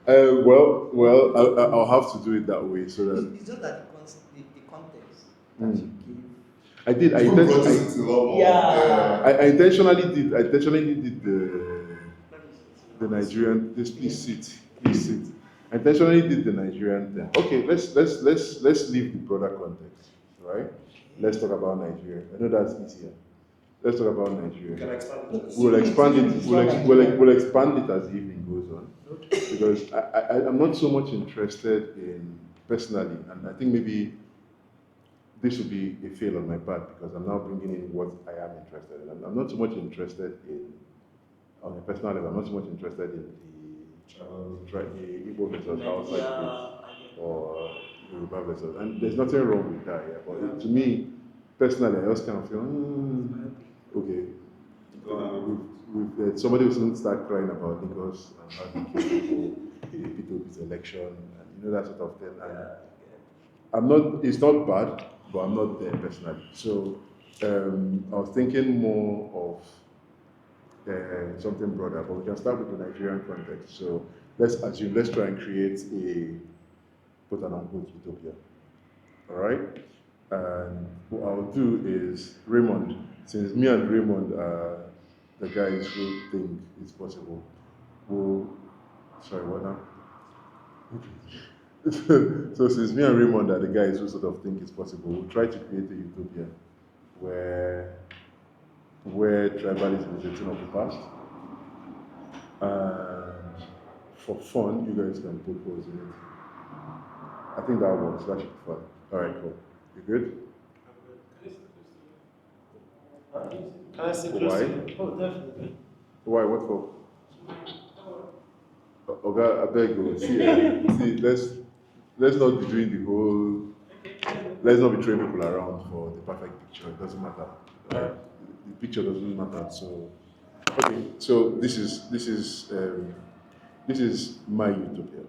I'll have to do it that way so that It's just that the context that you give. I did. I, You inten- brought it to love more. Yeah. I intentionally did. I intentionally did the Nigerian. This please sit. Please sit. I intentionally did the Nigerian thing. Okay, let's leave the broader context, right? Let's talk about Nigeria. I know that's easier. Let's talk about You can Nigeria. expand it. We'll expand it. We'll expand it as the evening goes on, because I'm not so much interested in personally, and I think maybe this would be a fail on my part because I'm now bringing in what I am interested in. I'm not so much interested in, on a personal level, I'm not so much interested in the Igbo versus Hausa debate or Yoruba versus, and there's nothing wrong with that, yeah. But to me, personally, I just kind of feel, okay, somebody will soon start crying about Lagos and how they kill people, they beat up his election, and that sort of thing. And I'm not, it's not bad, but I'm not there personally. So I was thinking more of something broader, but we can start with the Nigerian context. So let's try and create a quote and unquote utopia. All right? And what I'll do is, Raymond, since me and Raymond are the guys who think it's possible, sorry, what now? So since me and Raymond are the guys who sort of think it's possible, we'll try to create a utopia where tribalism is a thing of the past. And for fun, you guys can put holes in it. I think that works. That should be fun. All right, cool. You good? Can I say close Why? to you? Oh, definitely. Why? What for? Oga, I beg you. See, let's not be doing the whole. Let's not be throwing people around for the perfect picture. It doesn't matter. Right? The picture doesn't matter. So, okay. So this is my utopia.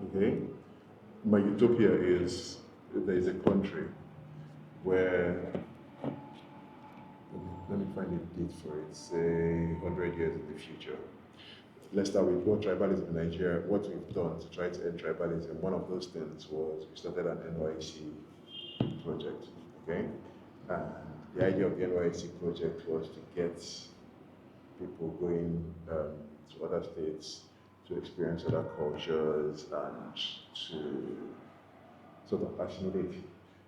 Okay, my utopia is there is a country where, let me find a date for it. Say 100 years in the future. Let's start with what tribalism in Nigeria, what we've done to try to end tribalism. One of those things was we started an NYC project, okay? And the idea of the NYC project was to get people going to other states to experience other cultures and to sort of assimilate.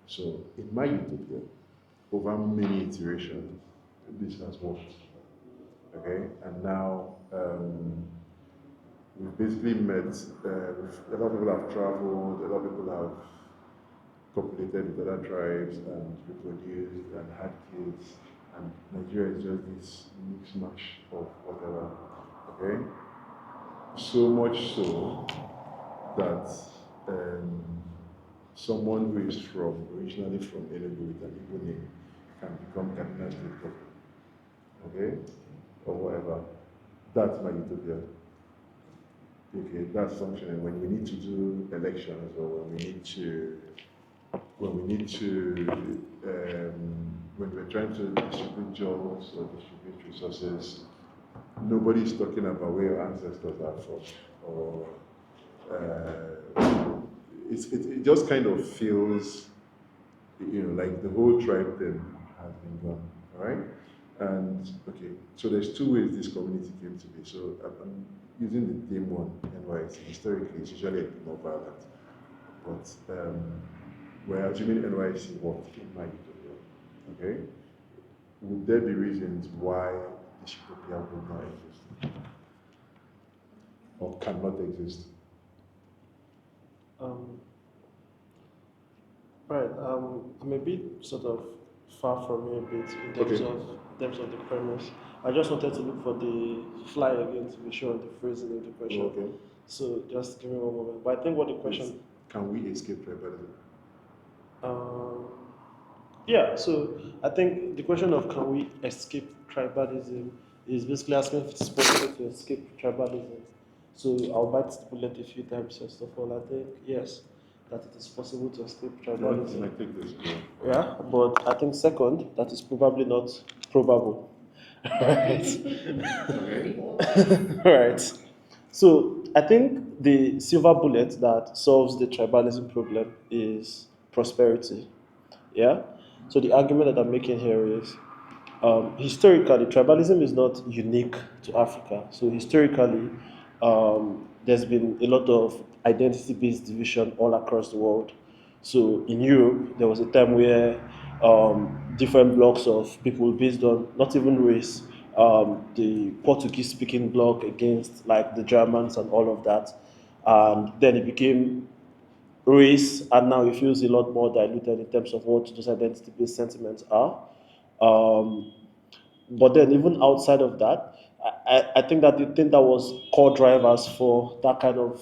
So in my utopia, over many iterations, this has worked. Okay, and now we've basically met, a lot of people have traveled, a lot of people have copulated with other tribes and reproduced and had kids, and Nigeria is just this mix mash of whatever. Okay, so much so that someone who is originally from Enugu with an Igbo name can become Kaduna State governor. Okay, or whatever. That's my utopia. Okay, that's functioning. When we need to do elections, or when we're trying to distribute jobs or distribute resources, nobody's talking about where your ancestors are from, or it just kind of feels, like the whole tribe thing has been gone. All right. And okay, so there's two ways this community came to be. So I'm using the name one, NYC. Historically, it's usually a bit more violent, but we're assuming NYC worked in my utopia. Okay, would there be reasons why this utopia would not exist or cannot exist? Right. I'm a bit sort of far from you a bit in terms of the premise. I just wanted to look for the fly again to be sure on the phrasing of the question. Okay. So just give me one moment. But I think what the question. Can we escape tribalism? Yeah. So I think the question of can we escape tribalism is basically asking if it's possible to escape tribalism. So I'll bite the bullet a few times. First of all, I think yes, that it is possible to escape tribalism. Can I take this? Yeah, but I think second, that is probably not probable. Right. Okay. Right. So I think the silver bullet that solves the tribalism problem is prosperity. Yeah. So the argument that I'm making here is historically, tribalism is not unique to Africa. So historically, there's been a lot of identity-based division all across the world. So in Europe, there was a time where different blocks of people based on not even race, the Portuguese-speaking bloc against like the Germans and all of that, and then it became race, and now it feels a lot more diluted in terms of what those identity-based sentiments are. Um, but then, even outside of that, I think that the thing that was core drivers for that kind of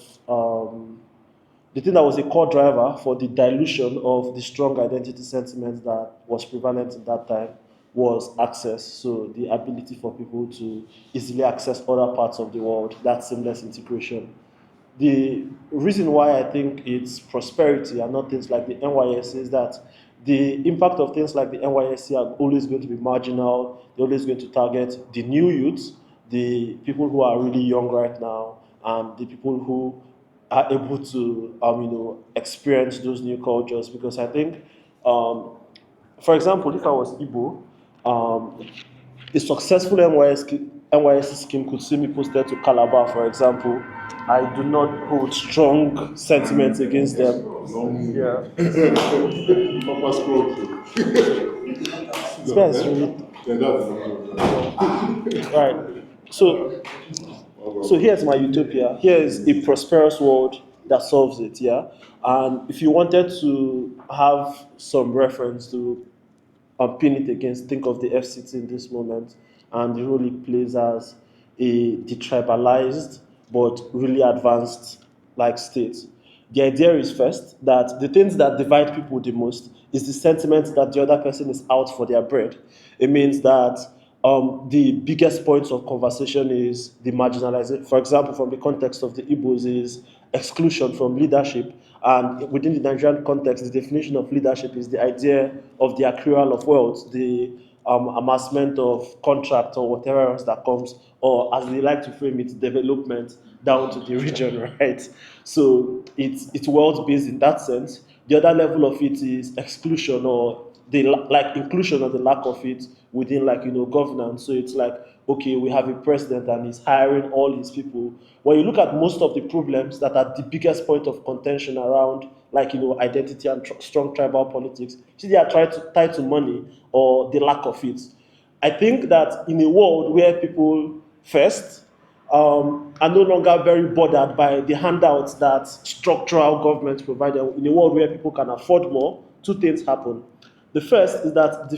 the thing that was a core driver for the dilution of the strong identity sentiment that was prevalent in that time was access. So the ability for people to easily access other parts of the world, that seamless integration. The reason why I think it's prosperity and not things like the NYS is that the impact of things like the NYSC are always going to be marginal. They're always going to target the new youths, the people who are really young right now, and the people who are able to, experience those new cultures. Because I think, for example, if I was Igbo, um, a successful NYSC scheme could see me posted to Calabar, for example. I do not hold strong sentiments against them. Long. Yeah. Papa scroll through. This guy is really Yeah, that's long. right. So, so here's my utopia. Here is a prosperous world that solves it. Yeah. And if you wanted to have some reference to pin it against, think of the FCT in this moment and the role it plays as a detribalized but really advanced like state. The idea is first that the things that divide people the most is the sentiment that the other person is out for their bread. It means that the biggest points of conversation is the marginalization. For example, from the context of the Igbos is exclusion from leadership. And within the Nigerian context, the definition of leadership is the idea of the accrual of wealth, the amassment of contract or whatever else that comes, or as they like to frame it, development down to the region, right? So it's wealth based in that sense. The other level of it is exclusion or the like inclusion or the lack of it within governance. So it's like, okay, we have a president and he's hiring all his people. When you look at most of the problems that are the biggest point of contention around identity and strong tribal politics, see, they are tied to money or the lack of it. I think that in a world where people first are no longer very bothered by the handouts that structural governments provide them, in a world where people can afford more, two things happen. The first is that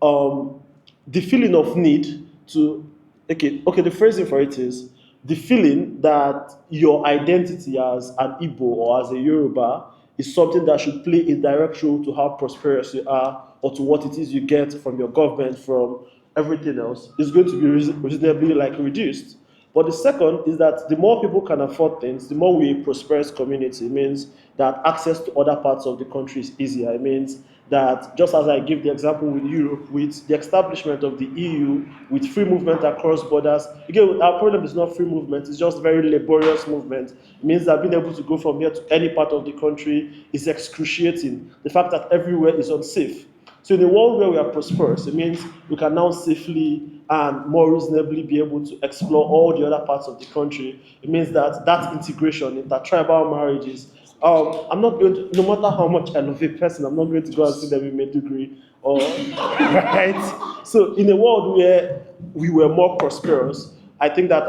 um, the feeling of need to okay, the phrasing for it is the feeling that your identity as an Igbo or as a Yoruba is something that should play a direct role to how prosperous you are or to what it is you get from your government, from everything else, is going to be reasonably reduced. But the second is that the more people can afford things, the more we a prosperous community. It means that access to other parts of the country is easier. It means that just as I give the example with Europe, with the establishment of the EU, with free movement across borders, again, our problem is not free movement, it's just very laborious movement. It means that being able to go from here to any part of the country is excruciating. The fact that everywhere is unsafe. So in a world where we are prosperous, it means we can now safely and more reasonably be able to explore all the other parts of the country. It means that that integration, intertribal marriages, I'm not going to, no matter how much I love a person, I'm not going to go and see them in Meduguri or, right? So in a world where we were more prosperous, I think that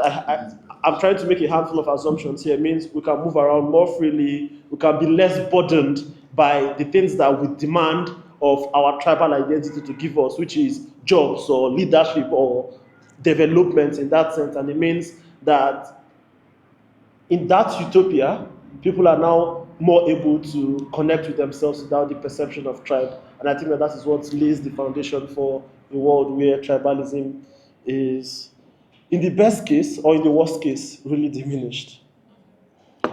I'm trying to make a handful of assumptions here. It means we can move around more freely, we can be less burdened by the things that we demand of our tribal identity to give us, which is jobs or leadership or development in that sense. And it means that in that utopia, people are now more able to connect with themselves without the perception of tribe. And I think that that is what lays the foundation for a world where tribalism is, in the best case or in the worst case, really diminished. So,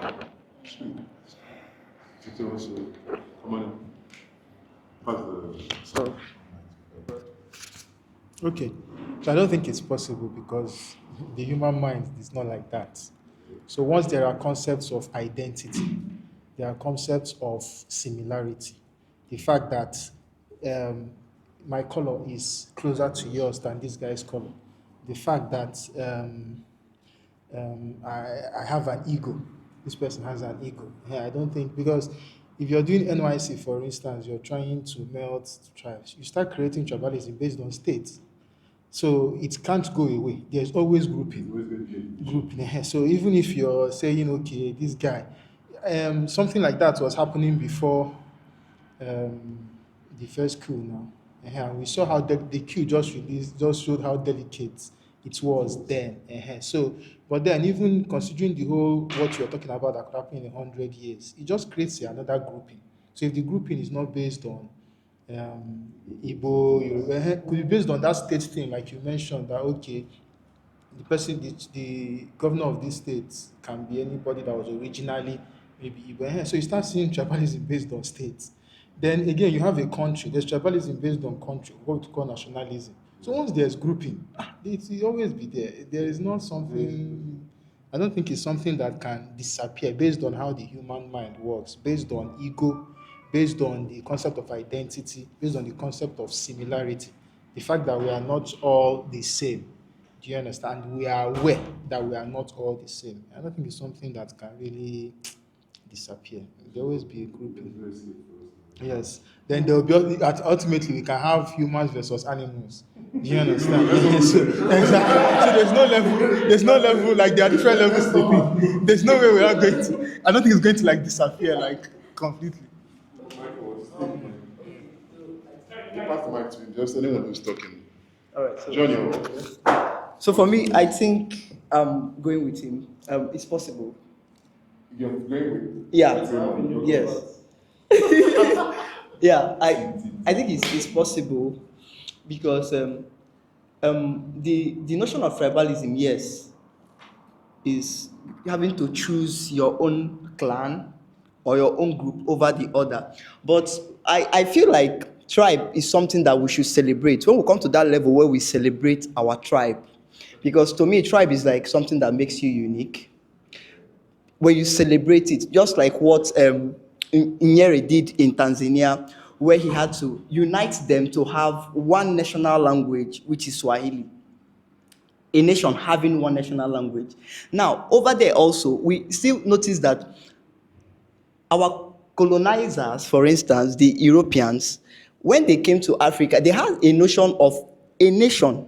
come on, pass the. So, okay. So I don't think it's possible because the human mind is not like that. So once there are concepts of identity, there are concepts of similarity. The fact that um, my color is closer to yours than this guy's color. The fact that I have an ego. This person has an ego. Yeah, I don't think because if you're doing NYC, for instance, you're trying to melt tribes. You start creating tribalism based on states. So it can't go away. There's always grouping. Always going to be a division. Grouping. So even if you're saying, okay, this guy, something like that was happening before the first coup now. And we saw how the coup just released, just showed how delicate it was then. So, but then even considering the whole what you're talking about that could happen in 100 years, it just creates another grouping. So if the grouping is not based on Igbo, Yoruba, could be based on that state thing, like you mentioned, that okay, the governor of this state can be anybody that was originally maybe Igbo. So you start seeing tribalism based on states. Then again, you have a country. There's tribalism based on country, what we call nationalism. So once there's grouping, it will always be there. There is not something. I don't think it's something that can disappear based on how the human mind works, based on ego, based on the concept of identity, based on the concept of similarity. The fact that we are not all the same. Do you understand? We are aware that we are not all the same. I don't think it's something that can really disappear. There will always be a grouping. Very safe for us. Yes. Then there will be ultimately we can have humans versus animals. Do you understand? So, exactly. So there's no level, like there are different levels sleeping. There's no way we are going to I don't think it's going to like disappear like completely. Michael was thinking. Pass the mic to him, just anyone who's talking. All right. So, John, you're so for me, I think I'm going with him. It's possible. going with. Yeah. Okay. Yes. Yeah. I think it's possible because the notion of tribalism, yes, is having to choose your own clan or your own group over the other. But I feel like tribe is something that we should celebrate. When we come to that level where we celebrate our tribe, because to me, tribe is like something that makes you unique. When you celebrate it, just like what Nyeri did in Tanzania, where he had to unite them to have one national language, which is Swahili. A nation having one national language. Now, over there also, we still notice that our colonizers, for instance, the Europeans, when they came to Africa, they had a notion of a nation,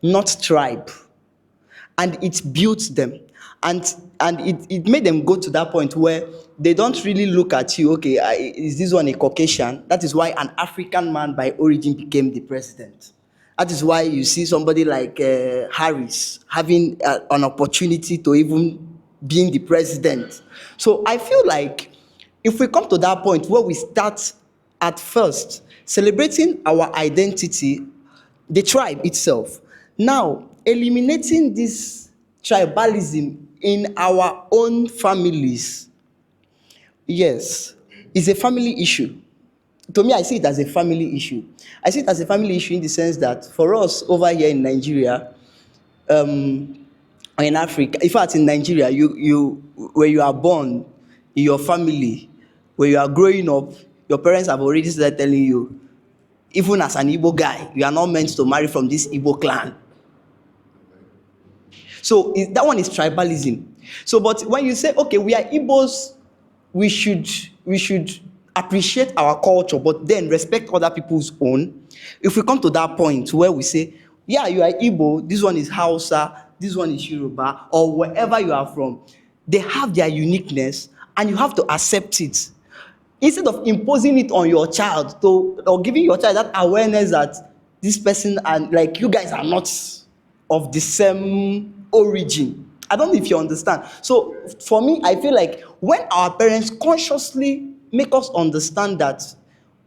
not tribe. And it built them. And it made them go to that point where they don't really look at you, okay, is this one a Caucasian? That is why an African man by origin became the president. That is why you see somebody like Harris having an opportunity to even being the president. So I feel like if we come to that point where we start at first celebrating our identity, the tribe itself, now eliminating this tribalism in our own families, yes, is a family issue. To me, I see it as a family issue. I see it as a family issue in the sense that for us over here in Nigeria, in Africa, in fact, in Nigeria, you when you are born in your family, when you are growing up, your parents have already started telling you, even as an Igbo guy, you are not meant to marry from this Igbo clan. So that one is tribalism. So, but when you say, okay, we are Igbos, we should appreciate our culture, but then respect other people's own. If we come to that point where we say, yeah, you are Igbo, this one is Hausa, this one is Yoruba, or wherever you are from, they have their uniqueness, and you have to accept it. Instead of imposing it on your child, or giving your child that awareness that this person and like you guys are not of the same origin. I don't know if you understand. So for me, I feel like when our parents consciously make us understand that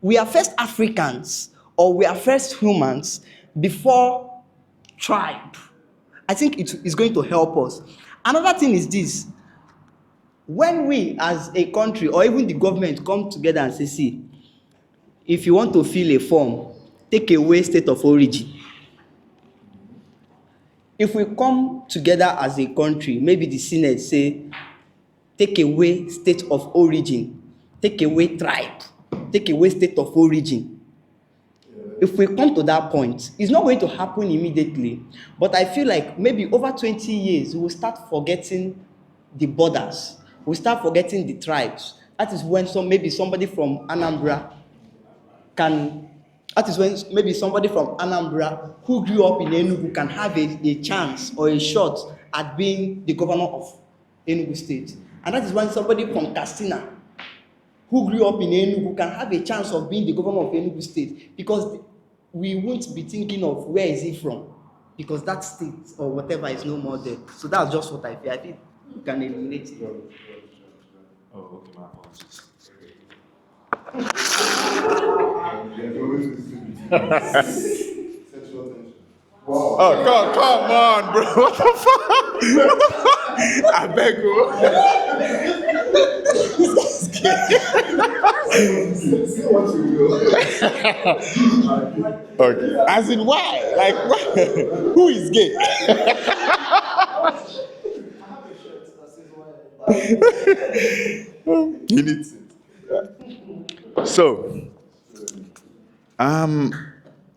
we are first Africans or we are first humans before tribe, I think it is going to help us. Another thing is this: when we as a country or even the government come together and say, see, if you want to fill a form, take away state of origin. If we come together as a country, maybe the Senate say, take away state of origin, take away tribe, take away state of origin. If we come to that point, it's not going to happen immediately, but I feel like maybe over 20 years, we will start forgetting the borders, we'll start forgetting the tribes. That is when maybe somebody from Anambra can, that is when maybe somebody from Anambra who grew up in Enugu can have a chance or a shot at being the governor of Enugu State. And that is when somebody from Katsina who grew up in Enugu can have a chance of being the governor of Enugu State, because we won't be thinking of where is he from, because that state or whatever is no more there. So that's just what I feel. I think we can eliminate it. Oh, okay, my apologies. Sexual tension. Wow. Oh, come on, bro. What the fuck? I beg you. See what you will. Okay. As in, why? Like, why? Who is gay? You need it. So, I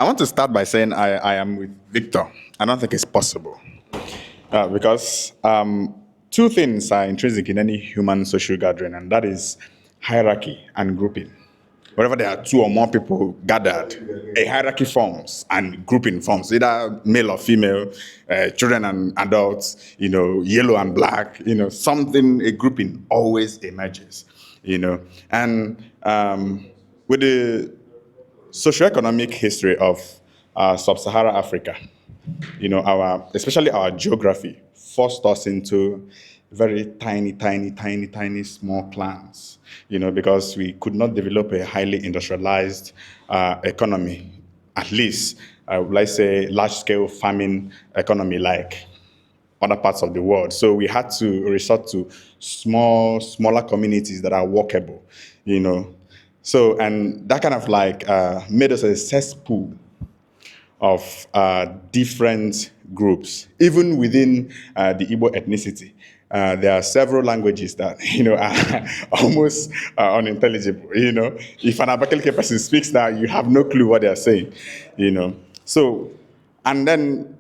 want to start by saying I am with Victor. I don't think it's possible. Because two things are intrinsic in any human social gathering, and that is hierarchy and grouping. Wherever there are two or more people gathered, a hierarchy forms and grouping forms, either male or female, children and adults, yellow and black, something, a grouping always emerges, And with the socioeconomic history of sub-Saharan Africa, especially our geography forced us into very tiny small clans, because we could not develop a highly industrialized economy, at least, let's say, large-scale farming economy like other parts of the world. So we had to resort to smaller communities that are workable, So, and that kind of made us a cesspool of different groups, even within the Igbo ethnicity. There are several languages that are almost unintelligible. If an Abakaliki person speaks that, you have no clue what they are saying. So, and then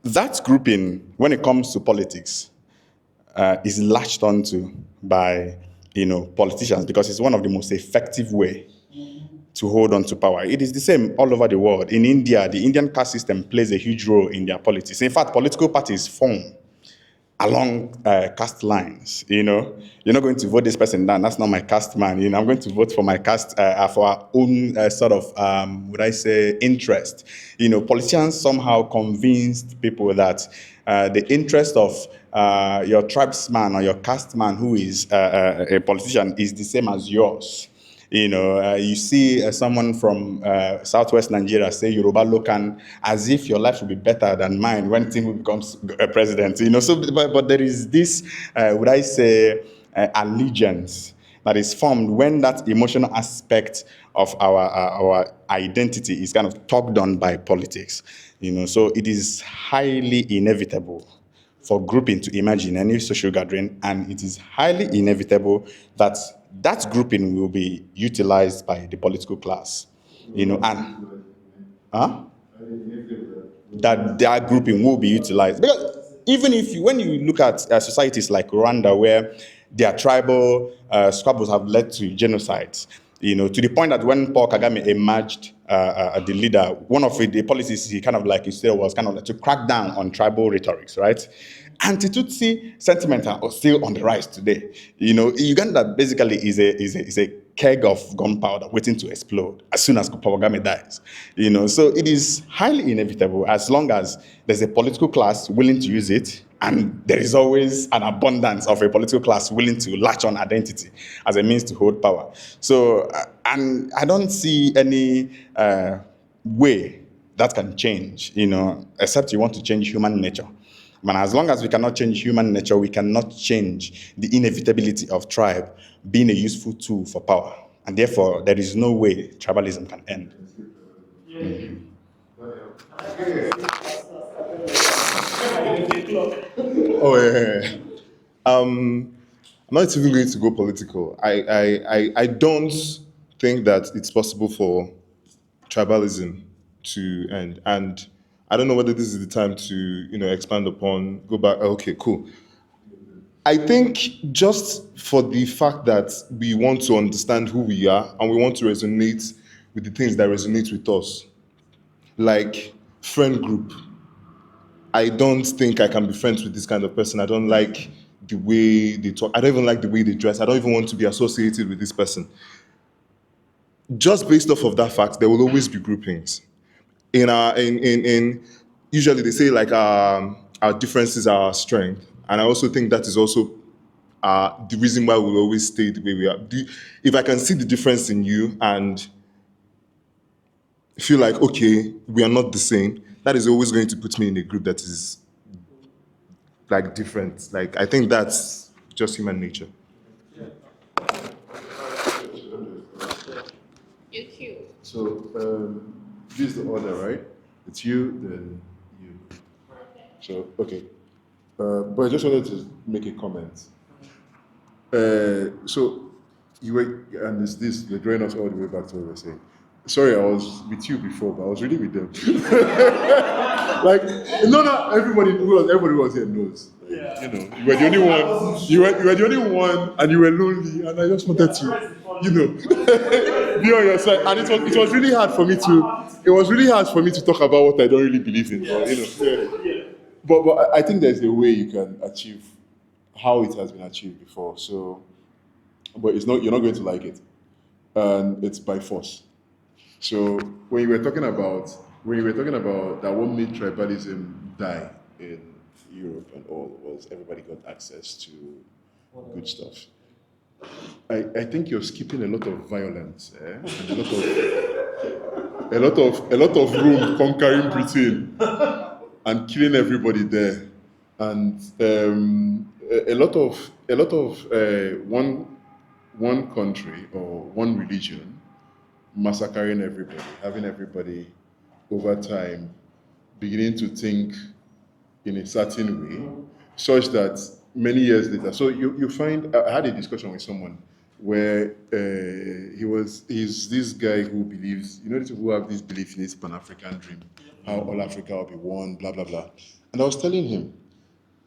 that grouping, when it comes to politics, is latched onto by politicians, because it's one of the most effective way to hold on to power. It is the same all over the world. In India, the Indian caste system plays a huge role in their politics. In fact, political parties form along caste lines. You're not going to vote this person down. That's not my caste man. I'm going to vote for my caste for our own sort of, interest. Politicians somehow convinced people that the interest of your tribesman or your caste man who is a politician is the same as yours. You see someone from southwest Nigeria say Yoruba Lokan as if your life will be better than mine when Tinubu becomes president. So, but there is this, allegiance that is formed when that emotional aspect of our identity is kind of tugged on by politics. So it is highly inevitable for grouping to emerge in any social gathering, and it is highly inevitable that that grouping will be utilized by the political class, and that their grouping will be utilized. Because even when you look at societies like Rwanda, where their tribal squabbles have led to genocides, to the point that when Paul Kagame emerged the leader, one of the policies he kind of said was kind of to crack down on tribal rhetorics, right? Anti-Tutsi sentiment are still on the rise today. Uganda basically is a keg of gunpowder waiting to explode as soon as Paul Kagame dies. So it is highly inevitable as long as there's a political class willing to use it, and there is always an abundance of a political class willing to latch on identity as a means to hold power. So, and I don't see any way that can change, except you want to change human nature. But as long as we cannot change human nature, we cannot change the inevitability of tribe being a useful tool for power. And therefore, there is no way tribalism can end. Oh yeah. I'm not even going to go political. I don't think that it's possible for tribalism to end. And I don't know whether this is the time to, expand upon, go back. Okay, cool. I think just for the fact that we want to understand who we are and we want to resonate with the things that resonate with us, like friend group. I don't think I can be friends with this kind of person. I don't like the way they talk. I don't even like the way they dress. I don't even want to be associated with this person. Just based off of that fact, there will always be groupings. In usually they say like our differences are our strength, and I also think that is also the reason why we'll always stay the way we are. If I can see the difference in you and feel like okay, we are not the same, that is always going to put me in a group that is like different. Like I think that's just human nature. You too. So this is the order, right? It's you, then you. So okay. But I just wanted to make a comment. So you were, and it's this, you're drawing us all the way back to what we were saying. Sorry, I was with you before, but I was really with them. Like, no, everybody was here knows. Like, you were the only one. You were the only one, and you were lonely, and I just wanted to, be on your side. And it was really hard for me to. It was really hard for me to talk about what I don't really believe in. But, but I think there's a way you can achieve how it has been achieved before. So, but it's not. You're not going to like it, and it's by force. So when you were talking about that, what made tribalism die in Europe and all was everybody got access to good stuff. I think you're skipping a lot of violence, and a lot of Rome conquering Britain and killing everybody there, and a lot of one country or one religion massacring everybody, having everybody over time beginning to think in a certain way, such that many years later. So you find I had a discussion with someone where he's this guy who believes, these people who have this belief in this Pan-African dream, how all Africa will be one, blah blah blah. And I was telling him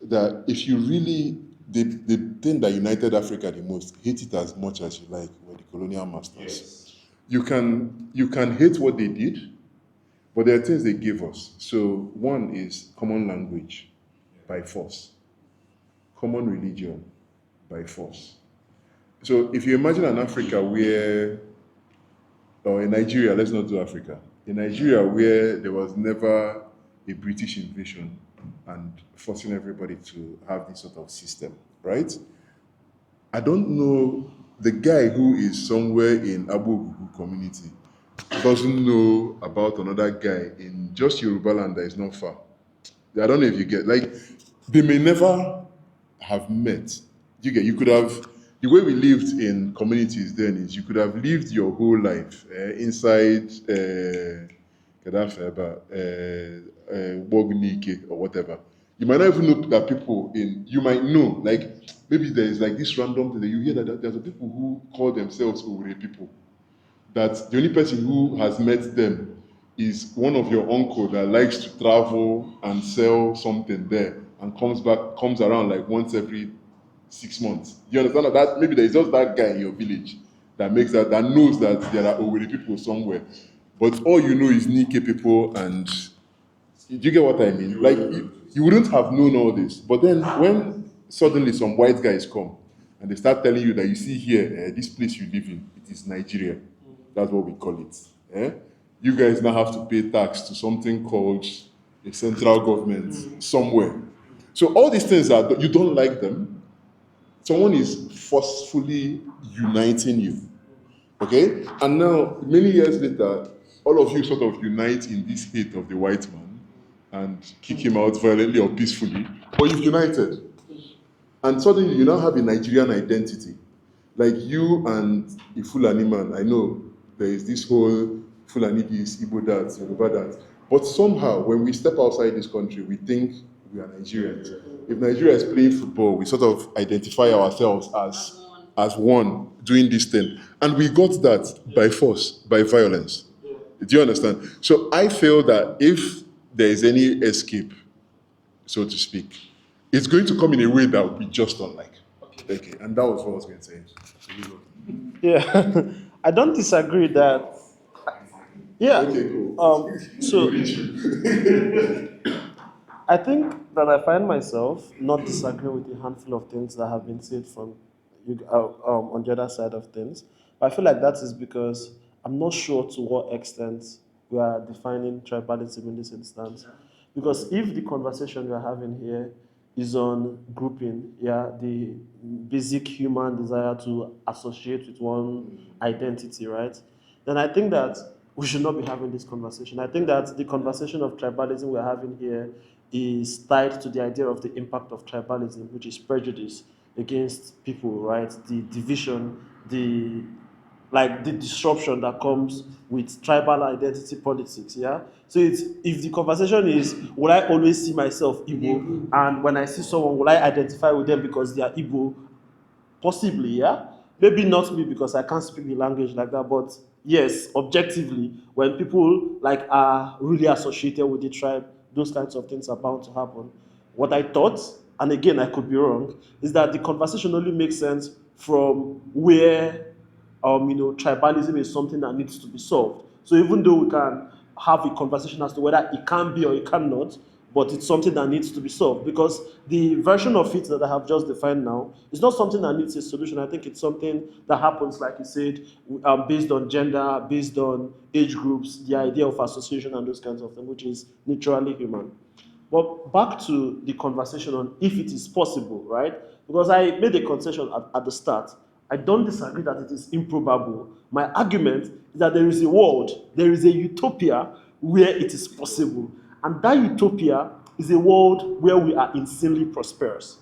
that if you really the thing that united Africa the most, hate it as much as you like, were the colonial masters. Yes. You can hate what they did, but there are things they gave us. So one is common language by force, common religion by force. So if you imagine an Africa where, or in Nigeria, let's not do Africa, in Nigeria where there was never a British invasion and forcing everybody to have this sort of system, right? I don't know, the guy who is somewhere in Abu community doesn't know about another guy in just Yoruba land that is not far. I don't know if you get, like, they may never have met. You could have, the way we lived in communities then is you could have lived your whole life inside Bognike or whatever. You might not even know that people you might know, like, maybe there is like this random thing that you hear that there's people who call themselves Owere people, that the only person who has met them is one of your uncle that likes to travel and sell something there and comes around like once every 6 months. You understand that maybe there is just that guy in your village that knows that there are Owere people somewhere, but all you know is Nike people. And do you get what I mean? Like, you wouldn't have known all this, but then when suddenly some white guys come and they start telling you that, you see here, this place you live in, it is Nigeria. That's what we call it. You guys now have to pay tax to something called a central government somewhere. So all these things you don't like them. Someone is forcefully uniting you. Okay? And now, many years later, all of you sort of unite in this hate of the white man and kick him out violently or peacefully, but you've united. And suddenly you now have a Nigerian identity. Like you and a Fulani man, I know there is this whole Fulani this, Igbo that, Yoruba that. But somehow, when we step outside this country, we think we are Nigerians. If Nigeria is playing football, we sort of identify ourselves as one doing this thing. And we got that by force, by violence. Do you understand? So I feel that if there is any escape, so to speak, it's going to come in a way that we just don't like. Okay, and that was what I was going to say. So you go. Yeah, I don't disagree that. Yeah. Okay, cool. So I think that I find myself not disagreeing with a handful of things that have been said from you on the other side of things. But I feel like that is because I'm not sure to what extent we are defining tribalism in this instance. Because if the conversation we are having here is on grouping, yeah, the basic human desire to associate with one identity, right? Then I think that we should not be having this conversation. I think that the conversation of tribalism we're having here is tied to the idea of the impact of tribalism, which is prejudice against people, right? The division, the disruption that comes with tribal identity politics, yeah? So it's if the conversation is will I always see myself Igbo, and when I see someone will I identify with them because they are Igbo? Possibly, yeah. Maybe not me because I can't speak the language like that, but yes, objectively, when people like are really associated with the tribe, those kinds of things are bound to happen. What I thought, and again I could be wrong, is that the conversation only makes sense from where tribalism is something that needs to be solved. So even though we can have a conversation as to whether it can be or it cannot, but it's something that needs to be solved because the version of it that I have just defined now is not something that needs a solution. I think it's something that happens, like you said, based on gender, based on age groups, the idea of association and those kinds of things, which is naturally human. But back to the conversation on if it is possible, right? Because I made a concession at the start. I don't disagree that it is improbable. My argument is that there is a world, there is a utopia where it is possible. And that utopia is a world where we are insanely prosperous.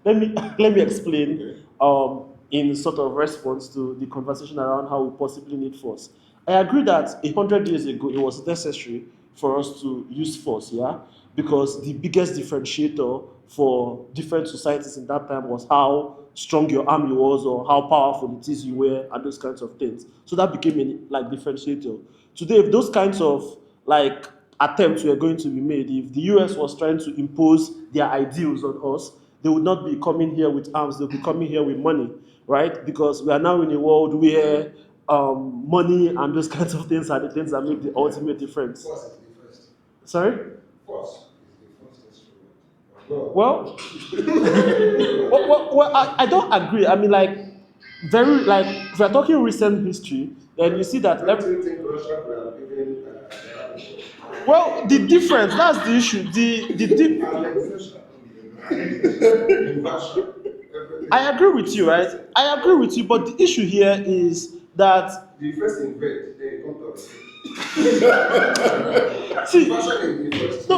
Let me explain in sort of response to the conversation around how we possibly need force. I agree that 100 years ago it was necessary for us to use force, yeah? Because the biggest differentiator for different societies in that time was how strong your army was or how powerful it is you were and those kinds of things. So that became a like differentiator. Today, if those kinds of like attempts were going to be made, if the US was trying to impose their ideals on us, they would not be coming here with arms, they'll be coming here with money, right? Because we are now in a world where money and those kinds of things are the things that make the ultimate difference. Sorry? Well, I don't agree. I mean, like, very, like, if we're talking recent history, then you see that. Well, the difference, that's the issue. I agree with you, right? I agree with you, but the issue here is that. The first invent, then you come to See, fashion is the first. no,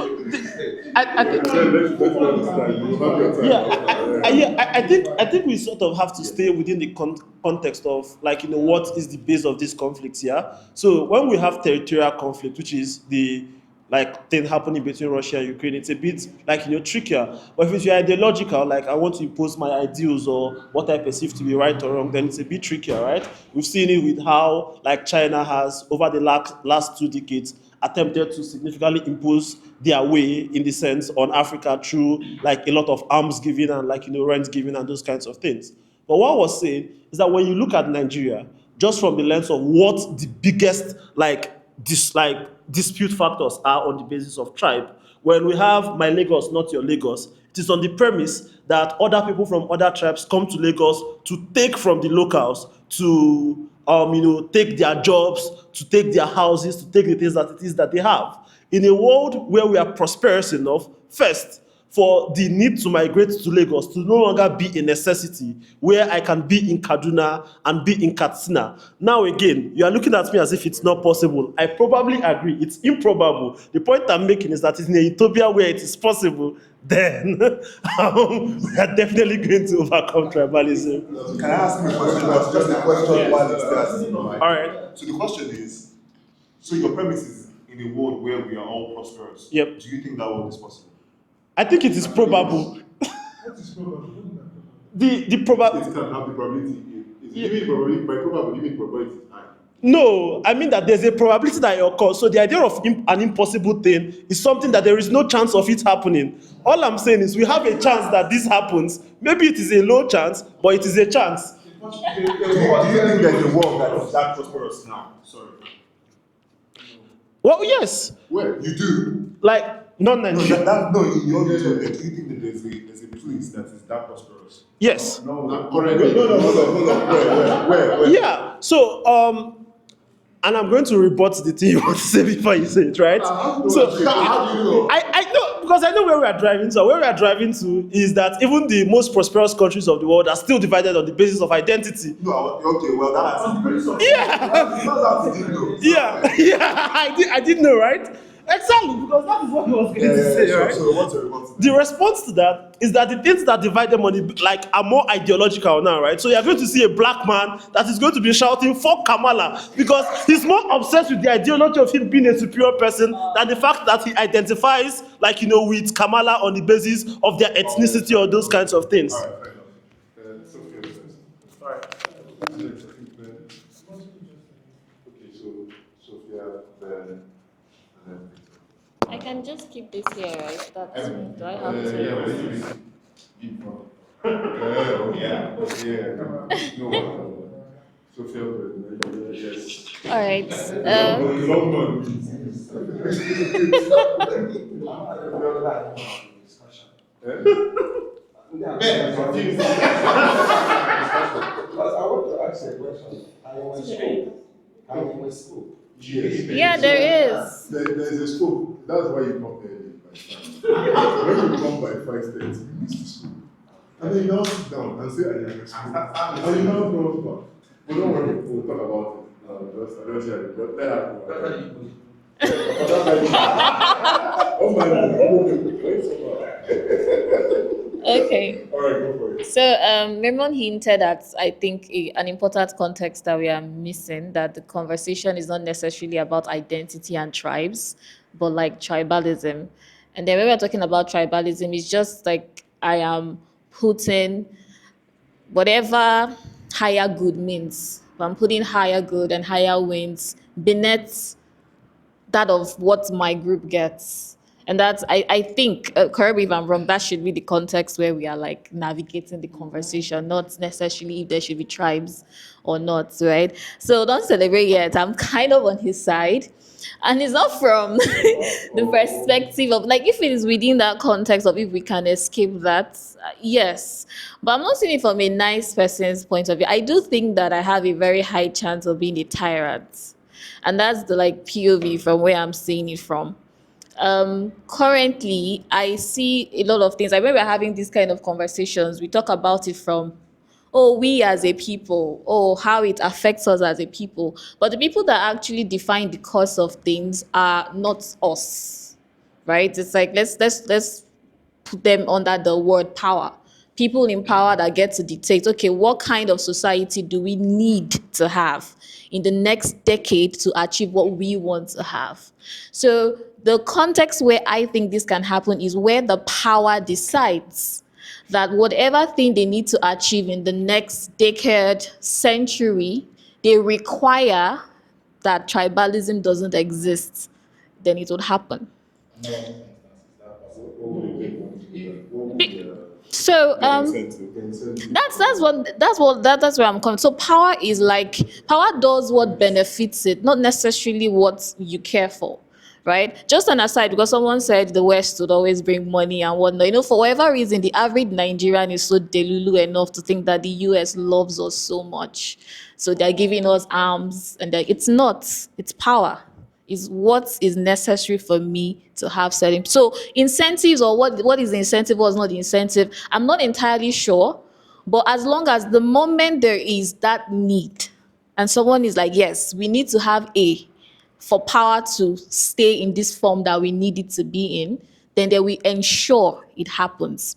I think. Let's understand. You have your time. I think we sort of have to stay within the context of like what is the base of this conflict here. So when we have territorial conflict, which is the like thing happening between Russia and Ukraine, it's a bit like trickier. But if it's ideological, like I want to impose my ideals or what I perceive to be right or wrong, then it's a bit trickier, right? We've seen it with how like China has over the last 2 decades attempted to significantly impose their way in the sense on Africa through like a lot of arms giving and like rent giving and those kinds of things. But what I was saying is that when you look at Nigeria, just from the lens of what the biggest dispute factors are on the basis of tribe, when we have my Lagos, not your Lagos, it is on the premise that other people from other tribes come to Lagos to take from the locals, to take their jobs, to take their houses, to take the things that it is that they have. In a world where we are prosperous enough, first, for the need to migrate to Lagos to no longer be a necessity, where I can be in Kaduna and be in Katsina. Now again, you are looking at me as if it's not possible. I probably agree, it's improbable. The point I'm making is that in a utopia where it is possible, then we are definitely going to overcome tribalism. Can I ask you a question? That's just a question while it's there. All right. So the question is, so your premise is in a world where we are all prosperous. Yep. Do you think that world is possible? I think it is probable. The probable. It can have the probability. If you mean probability, by probable, you mean probability is high. No, I mean that there's a probability that it occurs. So the idea of an impossible thing is something that there is no chance of it happening. All I'm saying is we have a chance that this happens. Maybe it is a low chance, but it is a chance. Do you think there's a world that is that prosperous now? Sorry. Well, yes. Where? You do? Like non No, Nigeria. no, in your view, do you think that there's a place that is that prosperous? Yes. No, currently. No, hold on. Where? Yeah. So and I'm going to rebut the thing you want to say before you say it, right? How do So you know? I know because I know where we are driving to. Where we are driving to is that even the most prosperous countries of the world are still divided on the basis of identity. No, okay, well, that's Yeah. that's how you know. Yeah, I did know, right? Exactly, because that is what he was going to say, right? So what's your response? The response to that is that the things that divide them on the like are more ideological now, right? So you're going to see a black man that is going to be shouting "fuck Kamala" because he's more obsessed with the ideology of him being a superior person than the fact that he identifies, like with Kamala on the basis of their ethnicity or those kinds of things. All right, fair enough. Sophia first. All right. Okay, so Sophia, then I can just keep this here, right? That's do I have yeah, to? but you be yeah. No, Sophia, yes. All right. Long one. Ben, confused. But I want to ask you a question. Are you in school? Are you in school? Yes. Yeah, there is. There's a school. That's why you come early by 5. When you come by 5:30, you miss the school. And then you now sit down and say, I am in school. And you now go back. But don't worry, we'll talk about it. I don't share it. But let her go. That's how you put it. Oh my God. Okay. All right, go for it. So, Raymond hinted at, I think, an important context that we are missing, that the conversation is not necessarily about identity and tribes, but like tribalism. And then when we're talking about tribalism, it's just like I am putting whatever higher good means. If I'm putting higher good and higher wins beneath that of what my group gets. And that's, I think, correct me if I'm wrong, that should be the context where we are like navigating the conversation, not necessarily if there should be tribes or not, right? So don't celebrate yet. I'm kind of on his side. And it's not from the perspective of, like, if it is within that context of if we can escape that, yes. But I'm not seeing it from a nice person's point of view. I do think that I have a very high chance of being a tyrant. And that's the like POV from where I'm seeing it from. Currently I see a lot of things. Like when we're having these kind of conversations, we talk about it from, oh, we as a people, oh, how it affects us as a people. But the people that actually define the cause of things are not us, right? It's like let's put them under the word power. People in power that get to dictate, okay, what kind of society do we need to have in the next decade to achieve what we want to have? So the context where I think this can happen is where the power decides that whatever thing they need to achieve in the next decade, century, they require that tribalism doesn't exist, then it would happen. So that's where I'm coming. So power is like, power does what benefits it, not necessarily what you care for, right? Just an aside, because someone said the West would always bring money and whatnot. For whatever reason, the average Nigerian is so delulu enough to think that the US loves us so much, so they're giving us arms, and it's not. It's power. Is what is necessary for me to have certain. So incentives, or what is the incentive, what's not the incentive, I'm not entirely sure. But as long as the moment there is that need and someone is like, yes, we need to have for power to stay in this form that we need it to be in, then they will ensure it happens.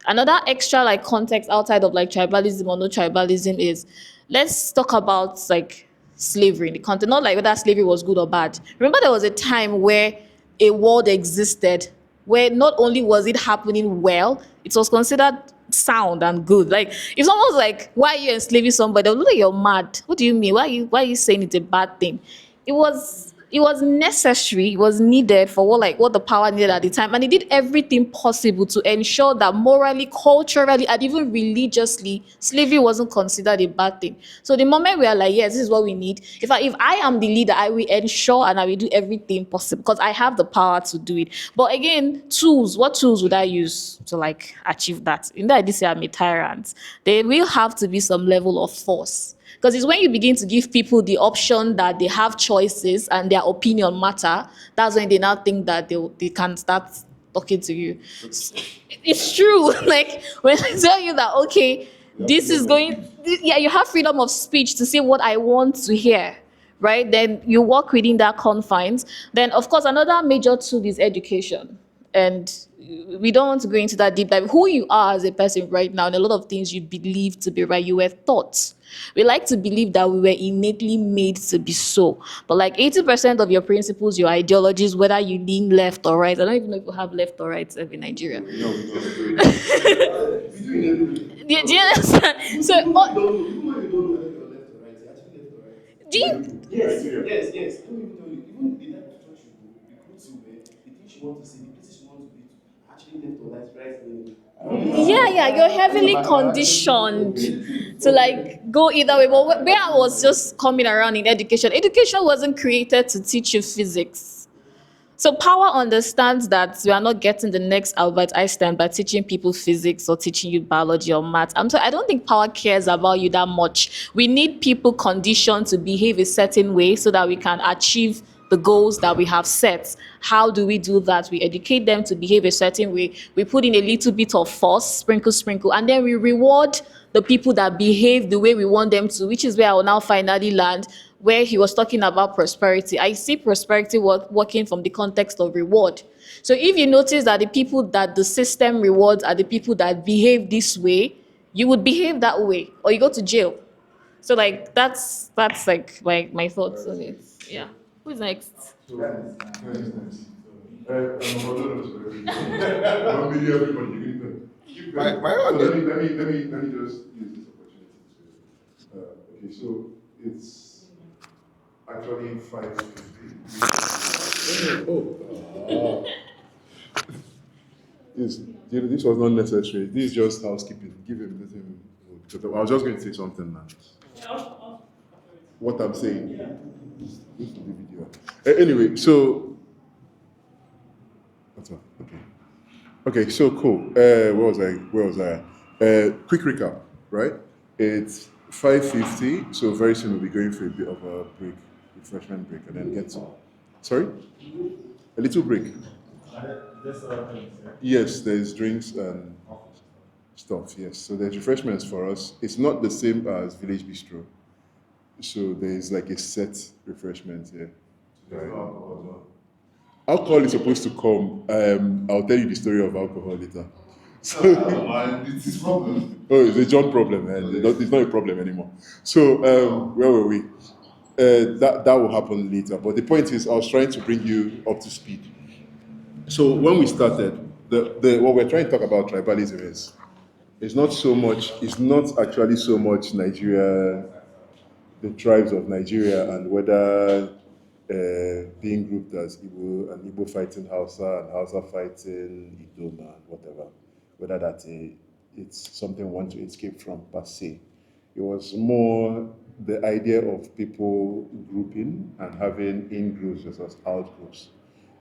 Another extra like context outside of like tribalism or no tribalism is, let's talk about like slavery in the context, not like whether slavery was good or bad. Remember there was a time where a world existed where not only was it happening well, it was considered sound and good. Like it's almost like, why are you enslaving somebody? They'll look like you're mad. What do you mean? Why are you saying it's a bad thing? It was necessary, it was needed for what the power needed at the time, and it did everything possible to ensure that morally, culturally, and even religiously, slavery wasn't considered a bad thing. So the moment we are like, yes, this is what we need. If I am the leader, I will ensure and I will do everything possible because I have the power to do it. But again, tools. What tools would I use to achieve that? I did say I'm a tyrant. There will have to be some level of force. Because it's when you begin to give people the option that they have choices and their opinion matter, that's when they now think that they can start talking to you. It's true. Like when I tell you that, okay, yeah, you have freedom of speech to say what I want to hear, right? Then you work within that confines. Then, of course, another major tool is education. And we don't want to go into that deep dive. Who you are as a person right now, and a lot of things you believe to be right, you were taught. We like to believe that we were innately made to be so. But like 80% of your principles, your ideologies, whether you lean left or right, I don't even know if you have left or right in Nigeria. No, we don't. Do you understand? So, Even when you don't know whether you're left or right, you're actually left or right. do you, Yes. Let me even tell you, even the type of church you go, the clothes you wear, the things you want to say, the places you want to be to, are actually left or right leaning. yeah, you're heavily conditioned to go either way. But where I was just coming around in education wasn't created to teach you physics. So power understands that we are not getting the next Albert Einstein by teaching people physics or teaching you biology or math. I don't think power cares about you that much. We need people conditioned to behave a certain way so that we can achieve the goals that we have set. How do we do that? We educate them to behave a certain way. We put in a little bit of force, sprinkle, and then we reward the people that behave the way we want them to, which is where I will now finally land, where he was talking about prosperity. I see prosperity working from the context of reward. So if you notice that the people that the system rewards are the people that behave this way, you would behave that way or you go to jail. So that's like my thoughts on it. Yeah. Who's next? So, nice. No, sorry. One million, everybody, you can keep going. My So own let me just use this opportunity to. Okay, so it's actually 5:50. This was not necessary. This is just housekeeping. Let him. I was just going to say something now. What I'm saying. This is the video. Anyway, so. What's up? Okay. Okay, so cool. Where was I? Quick recap, right? It's 5:50, so very soon we'll be going for a bit of a break, refreshment break, and then get to. Sorry? A little break. Yes, there's drinks and stuff, yes. So there's refreshments for us. It's not the same as Village Bistro. So there's like a set refreshment here. Right? Alcohol is supposed to come. I'll tell you the story of alcohol later. So, It's his problem. oh, it's a John problem, and it's not a problem anymore. So, where were we? That will happen later. But the point is, I was trying to bring you up to speed. So when we started, what we're trying to talk about tribalism is, it's not actually so much Nigeria, the tribes of Nigeria, and whether being grouped as Igbo and Igbo fighting Hausa and Hausa fighting Idoma and whatever, whether it's something we want to escape from per se. It was more the idea of people grouping and having in groups versus out groups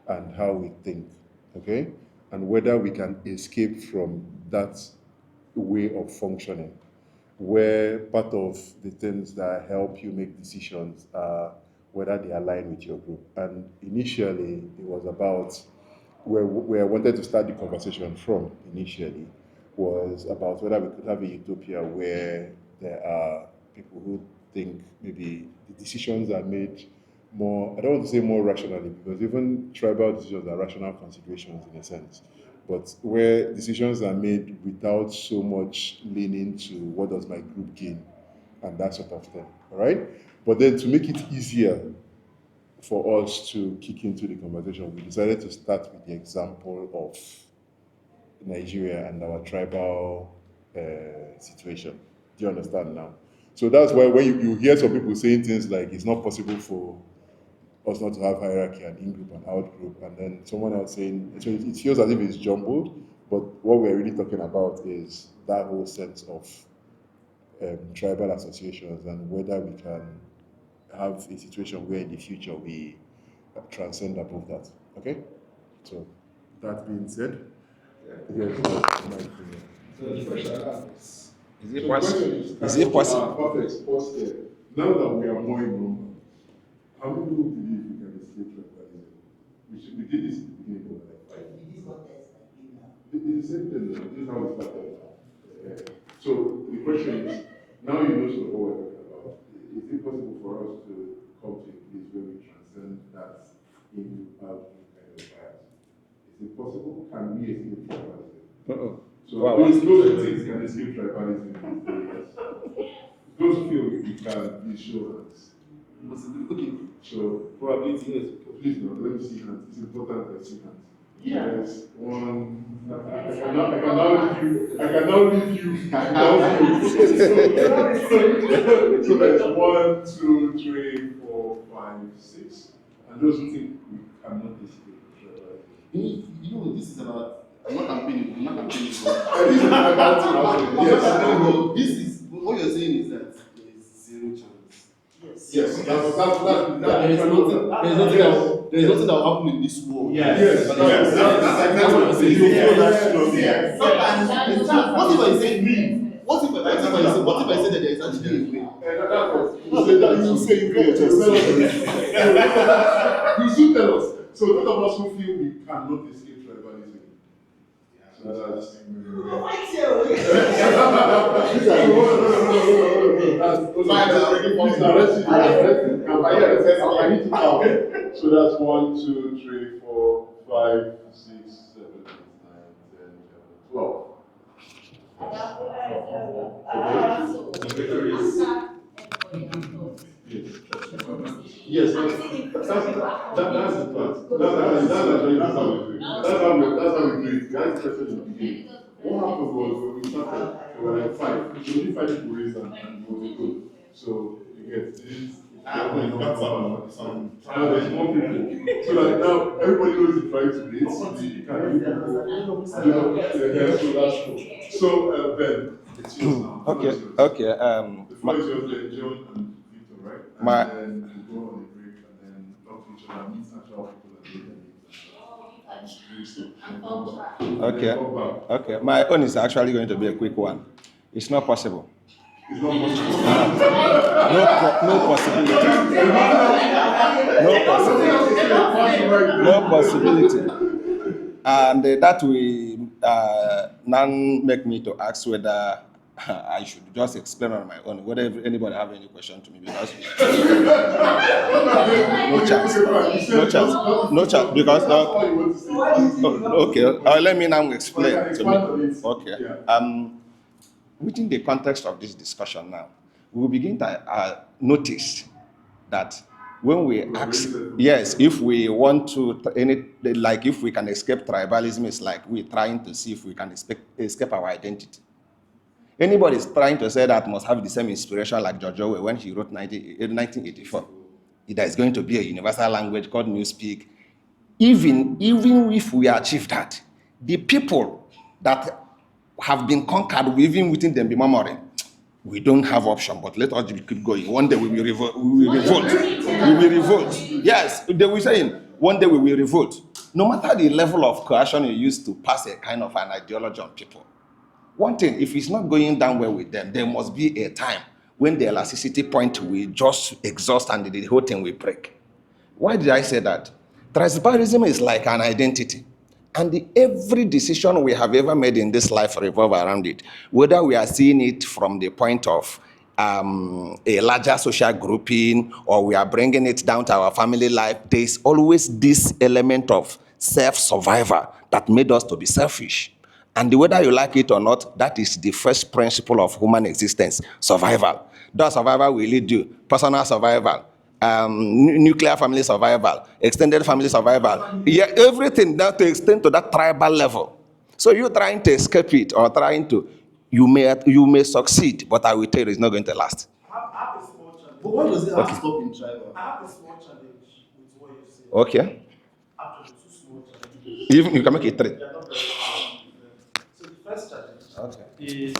and how we think, okay? And whether we can escape from that way of functioning, where part of the things that help you make decisions are whether they align with your group. And initially, it was about where I wanted to start the conversation from initially was about whether we could have a utopia where there are people who think maybe the decisions are made more, I don't want to say more rationally, because even tribal decisions are rational considerations in a sense, but where decisions are made without so much leaning to what does my group gain and that sort of thing, all right? But then to make it easier for us to kick into the conversation, we decided to start with the example of Nigeria and our tribal situation. Do you understand now? So that's why when you hear some people saying things like it's not possible for us not to have hierarchy and in-group and out-group, and then someone else saying, so it feels as if it's jumbled, but what we're really talking about is that whole sense of tribal associations and whether we can have a situation where in the future we transcend above that. Okay? So, that being said, here's my opinion. So the question I have is, Is it possible? Is it possible? Perfect. Pause there. Now that we are more in number, how many people believe we can escape tribalism? We did this in the beginning of the life. It's the same thing. This is how we started. So the question is, now you know sort of what we're talking about. Is it possible for us to come to a place where we transcend that in-out kind of bias? Is it possible? Can we escape tribalism? So those who think can escape tribalism, those who feel we can, please show hands. Okay. So Probability is. please no, let me see hands. It's important that I see hands. Yes, one. I cannot leave you. So there's 1, 2, 3, 4, 5, 6. And those who think we cannot escape. You know, this is about. I'm not campaigning. I'm not campaigning. This is about Yes. This is what you're saying is that there is zero chance. Yes, that's There is nothing that will happen in this world. Yes, that's exactly what I'm saying. What if I say me? What if I say that there is actually a way? You say that you say you you should tell us. So those of us who feel we cannot escape tribalism. So that's 1, 2, 3, 4, 5, 6, 7, 8, 9, 10, 11, 12. Yes, that's the part. That's how we do it. That's the question in the beginning. What happened was when we started, there were like 5. So only 5 people raised and it was good. So you get this. Now there's more people. So that now everybody knows it's trying to date. You can people. So that's cool. So Ben, it's yours now. Okay. The floor is yours, then John and Victor, right? And My- then we go on a break and then talk to each other, meet actual people and Okay. Okay. My own is actually going to be a quick one. It's not possible. It's not possible. No possibility. No possibility. And that will now make me to ask whether I should just explain on my own. Whether anybody have any question to me, because no chance, because okay. Let me now explain to me. Okay. Within the context of this discussion now, we will begin to notice that when we ask, yes, if we want to, like if we can escape tribalism, it's like we're trying to see if we can escape our identity. Anybody is trying to say that must have the same inspiration like George Orwell when he wrote 1984. There is going to be a universal language called Newspeak. Even if we achieve that, the people that have been conquered, even within them be murmuring, we don't have option, but let us keep going. One day we will revolt. We will revolt. Yes, they were saying, one day we will revolt. No matter the level of coercion you use to pass a kind of an ideology on people. One thing, if it's not going down well with them, there must be a time when the elasticity point will just exhaust and the whole thing will break. Why did I say that? Tribalism is like an identity. And every decision we have ever made in this life revolve around it. Whether we are seeing it from the point of a larger social grouping, or we are bringing it down to our family life, there is always this element of self-survival that made us to be selfish. And whether you like it or not, that is the first principle of human existence, survival. That survival will lead you, personal survival, nuclear family survival, extended family survival. Yeah, everything that to extend to that tribal level. So you're trying to escape it or trying to, you may succeed, but I will tell you, it's not going to last. I have a small challenge. But why does it have Okay. to stop in tribal? I have a small challenge with what you say. Okay. Actually, two small challenges. Even you can make it three. They are not very different. So the first challenge is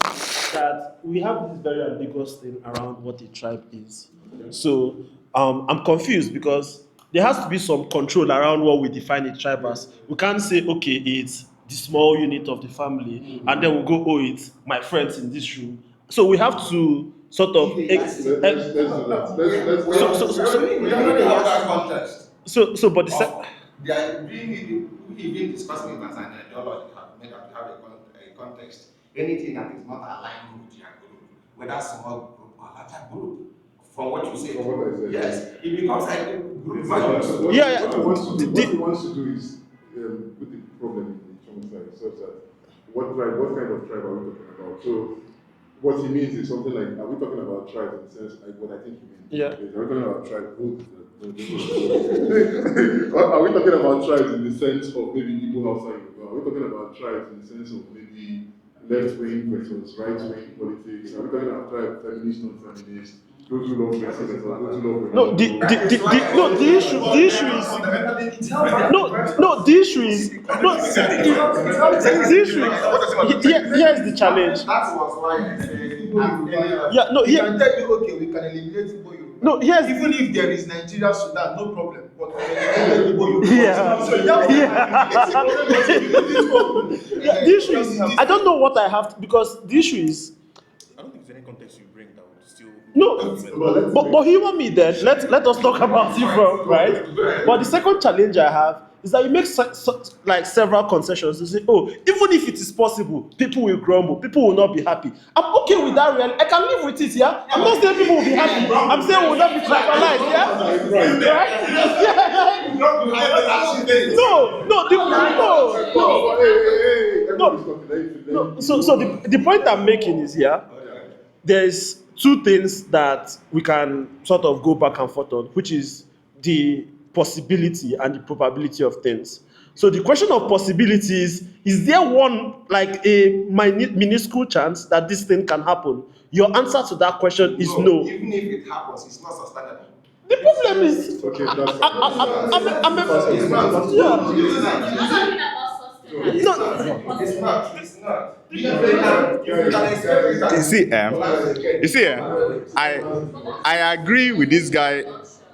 that we have this very ambiguous thing around what a tribe is. So I'm confused because there has to be some control around what we define a tribe as. We can't say, okay, it's the small unit of the family, and then we'll go, oh, it's my friends in this room. So we have to sort of Let's do that. We already have that context. but the We even discussing it as an ideology have made that we have a context. Anything that is not aligned with your group, whether small group or larger group, from what you say, From what I said. yes, it becomes like a group What value. he wants to do is put the problem in the Chong side, such that what kind of tribe are we talking about? So what he means is something like, are we talking about tribes in the sense, like what I think he means? Yeah. Are we talking about tribes? Are we talking about tribes in the sense of maybe people outside Yoruba? Are we talking about tribes in the sense of maybe left-wing versus right-wing politics? Are we talking about tribes, feminist, non-feminist? Those who love president or those who love No, the issue is here's the challenge. That was why I said, Yeah, no, We here, can tell you, okay, we can eliminate Igbo Yoruba. no, here's Even if there is Nigeria, Sudan, no problem. But we can eliminate Igbo Yoruba. Yeah. So the issue is I don't know what I have to, because the issue is I don't think there's any context you bring that would still. no, but humor me then. Let us talk about it from right. But the second challenge I have is that you make like several concessions. You say, oh, even if it is possible, people will grumble, people will not be happy. I'm okay with that. Reality. I can live with it. Yeah, I'm not saying people will be happy. I'm saying we will not be tribalized. Yeah, right? Yeah. No. So the point I'm making is here. There's two things that we can sort of go back and forth on, which is the possibility and the probability of things. So the question of possibilities, is there one, like a minuscule chance that this thing can happen? Your answer to that question is no. Even if it happens, it's not sustainable. The problem is, Okay, that's It's not. You see, I agree with this guy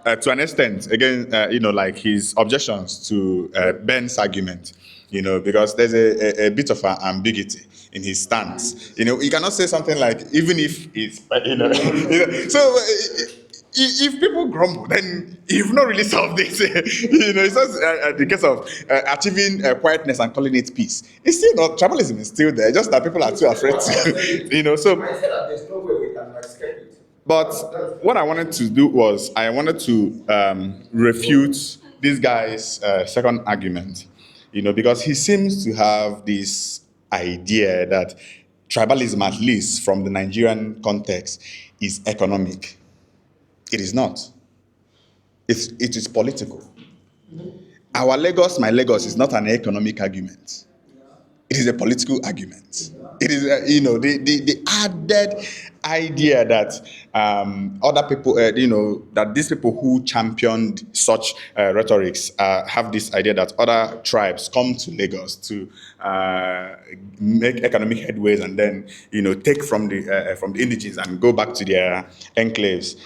to an extent. Again, like his objections to Ben's argument. Because there's a bit of an ambiguity in his stance. You cannot say something like, even if it's, so. If people grumble, then you've not really solved this. It's not the case of achieving quietness and calling it peace. It's still not, tribalism is still there, just that people are too afraid to, so. I said that there's no way we can escape it. But what I wanted to do was, I wanted to refute this guy's second argument, because he seems to have this idea that tribalism, at least from the Nigerian context, is economic. It is not. It is political. Our Lagos, my Lagos, is not an economic argument. It is a political argument. It is, the added idea that other people, that these people who championed such rhetorics have this idea that other tribes come to Lagos to make economic headways and then, take from the indigenes and go back to their enclaves.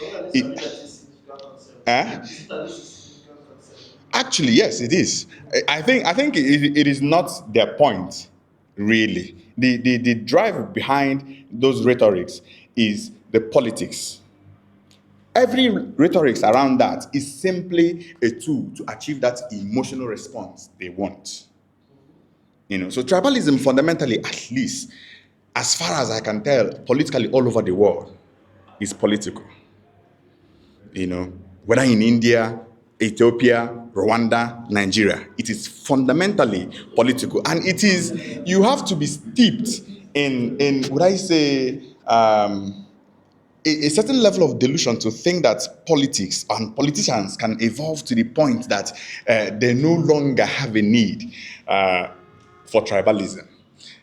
Actually, yes, it is. I think it is not their point, really. The drive behind those rhetorics is the politics. Every rhetorics around that is simply a tool to achieve that emotional response they want. So tribalism fundamentally, at least, as far as I can tell, politically all over the world, is political. Whether in India, Ethiopia, Rwanda, Nigeria, it is fundamentally political. And it is, you have to be steeped in would I say, a certain level of delusion to think that politics and politicians can evolve to the point that they no longer have a need for tribalism.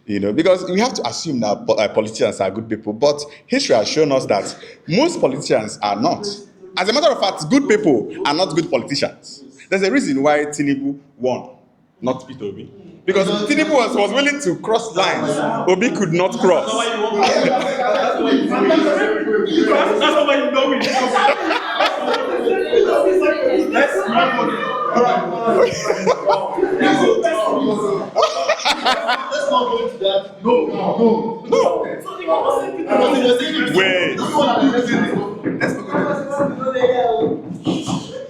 Because we have to assume that politicians are good people, but history has shown us that most politicians are not. As a matter of fact, good people are not good politicians. There's a reason why Tinubu won, not Peter Obi. Because Tinubu was willing to cross lines Obi could not cross. Let's not go into that. No. Wait.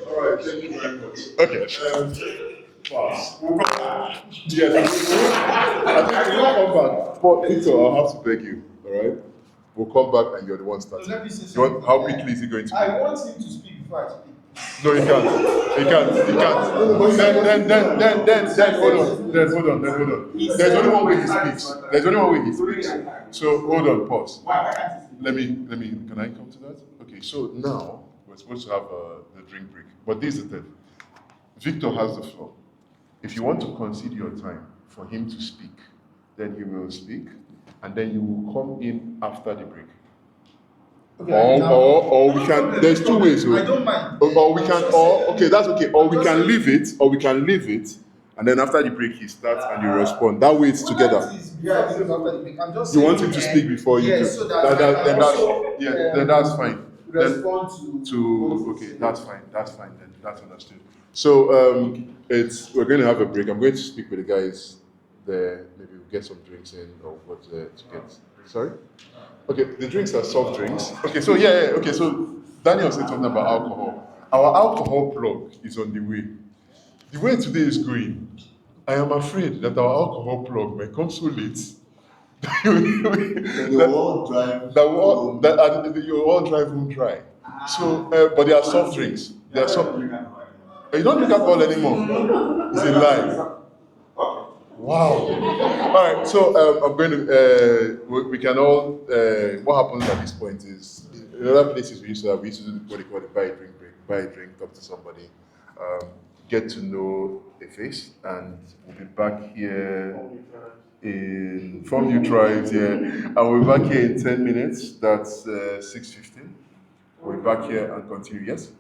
All right, thank you very much. Okay. We'll come back. Yes, I think we'll come back. But Victor, I'll have to beg you, all right? We'll come back and you're the one starting. Let me say You want, something. how quickly is he going to be? I want him to speak before I speak. No, he can't. He can't. He can't. Then, hold on. There's only one way he speaks. There's only one way he speaks. So, hold on, pause. Why can't he speak? Let me, can I come to that? Okay, so now, we're supposed to have the drink break. But this is the thing. Victor has the floor. If you want to concede your time for him to speak, then he will speak, and then you will come in after the break. Okay, Or we can, there's two ways. I don't mind. Or we can, okay, that's okay. Or we can leave it, and then after the break he starts and you respond. That way it's together. Yeah, because after the break, I'm just You saying, want him to speak before you do. so that Then that's fine. respond to Okay, that's fine. Then that's understood. So we're going to have a break. I'm going to speak with the guys there. Maybe we'll get some drinks in or what to get. Sorry. Okay, the drinks are soft drinks. Okay, so yeah. Okay, so Daniel said something about alcohol. Our alcohol plug is on the way. The way today is going, I am afraid that our alcohol plug may come so late. You all drive home dry. So, but they are soft drinks. They are soft. You don't drink alcohol anymore. It's a lie. Wow. All right. So I'm going to. We can all. What happens at this point is in other places we used to do what they call the buy a drink break. Buy a drink, talk to somebody, get to know a face, and we'll be back here from New Tribes, and we'll be back here in 10 minutes. That's 6:15. We'll be back here and continue. Yes.